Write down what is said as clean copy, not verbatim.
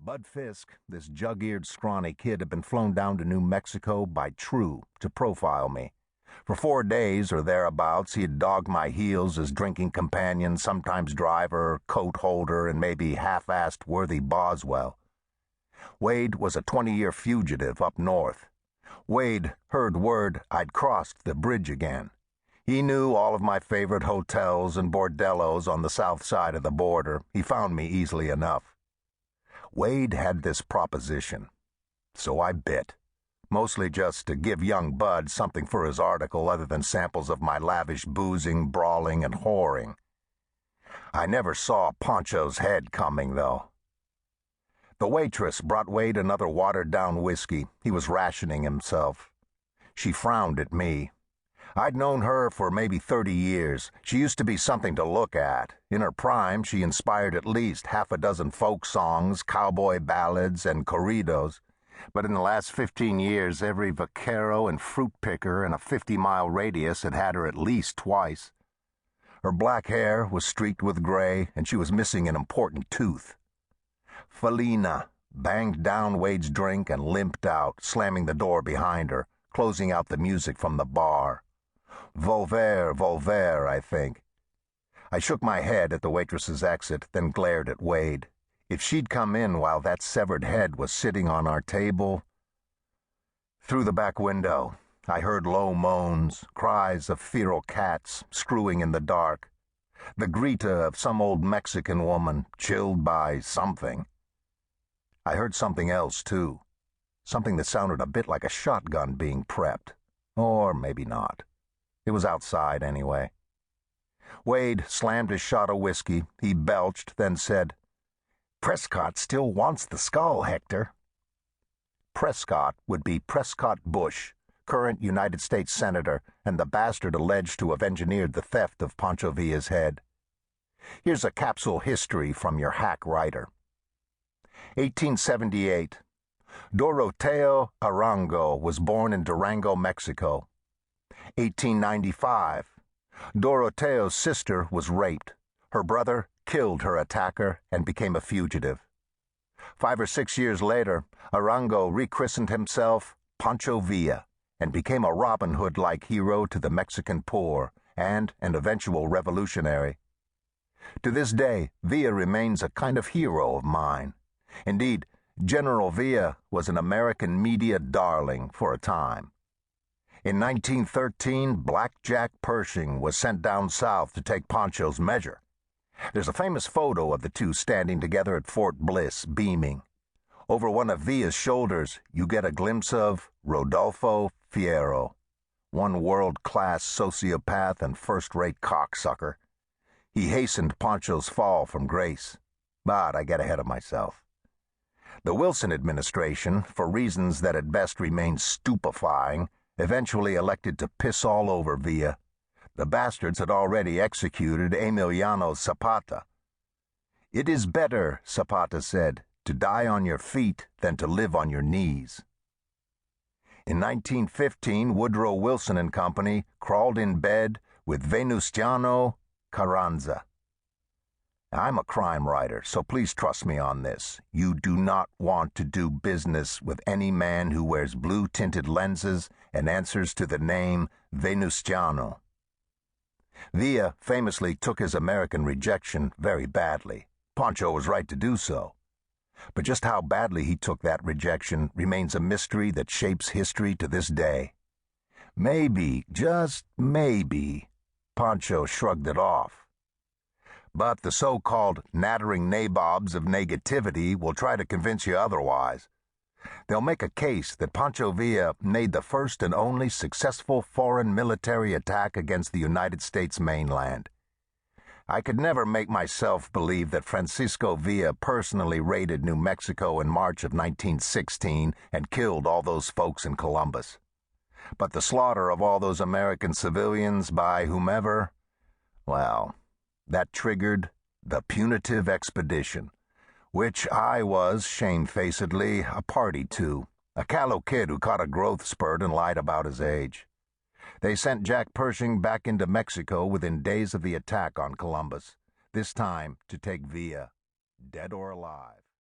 Bud Fisk, this jug-eared, scrawny kid, had been flown down to New Mexico by True to profile me. For 4 days or thereabouts, he had dogged my heels as drinking companion, sometimes driver, coat holder, and maybe half-assed worthy Boswell. Wade was a 20-year fugitive up north. Wade heard word I'd crossed the bridge again. He knew all of my favorite hotels and bordellos on the south side of the border. He found me easily enough. Wade had this proposition, so I bit, mostly just to give young Bud something for his article other than samples of my lavish boozing, brawling, and whoring. I never saw Pancho's head coming, though. The waitress brought Wade another watered-down whiskey. He was rationing himself. She frowned at me. I'd known her for maybe 30 years. She used to be something to look at. In her prime, she inspired at least half a dozen folk songs, cowboy ballads, and corridos. But in the last 15 years, every vaquero and fruit picker in a 50-mile radius had had her at least twice. Her black hair was streaked with gray, and she was missing an important tooth. Felina banged down Wade's drink and limped out, slamming the door behind her, closing out the music from the bar. Volver, I think. I shook my head at the waitress's exit, then glared at Wade. If she'd come in while that severed head was sitting on our table... Through the back window, I heard low moans, cries of feral cats screwing in the dark, the grita of some old Mexican woman chilled by something. I heard something else, too. Something that sounded a bit like a shotgun being prepped. Or maybe not. It was outside, anyway. Wade slammed his shot of whiskey. He belched, then said, "Prescott still wants the skull, Hector." Prescott would be Prescott Bush, current United States Senator, and the bastard alleged to have engineered the theft of Pancho Villa's head. Here's a capsule history from your hack writer. 1878. Doroteo Arango was born in Durango, Mexico. 1895. Doroteo's sister was raped. Her brother killed her attacker and became a fugitive. 5 or 6 years later, Arango rechristened himself Pancho Villa and became a Robin Hood-like hero to the Mexican poor and an eventual revolutionary. To this day, Villa remains a kind of hero of mine. Indeed, General Villa was an American media darling for a time. In 1913, Black Jack Pershing was sent down south to take Pancho's measure. There's a famous photo of the two standing together at Fort Bliss, beaming. Over one of Villa's shoulders, you get a glimpse of Rodolfo Fierro, one world-class sociopath and first-rate cocksucker. He hastened Pancho's fall from grace. But I get ahead of myself. The Wilson administration, for reasons that at best remain stupefying, eventually elected to piss all over Villa. The bastards had already executed Emiliano Zapata. "It is better," Zapata said, "to die on your feet than to live on your knees." In 1915, Woodrow Wilson and Company crawled in bed with Venustiano Carranza. I'm a crime writer, so please trust me on this. You do not want to do business with any man who wears blue-tinted lenses and answers to the name Venustiano. Villa famously took his American rejection very badly. Pancho was right to do so. But just how badly he took that rejection remains a mystery that shapes history to this day. Maybe, just maybe, Pancho shrugged it off. But the so-called nattering nabobs of negativity will try to convince you otherwise. They'll make a case that Pancho Villa made the first and only successful foreign military attack against the United States mainland. I could never make myself believe that Francisco Villa personally raided New Mexico in March of 1916 and killed all those folks in Columbus. But the slaughter of all those American civilians by whomever, well, that triggered the punitive expedition, which I was, shamefacedly, a party to, a callow kid who caught a growth spurt and lied about his age. They sent Jack Pershing back into Mexico within days of the attack on Columbus, this time to take Villa, dead or alive.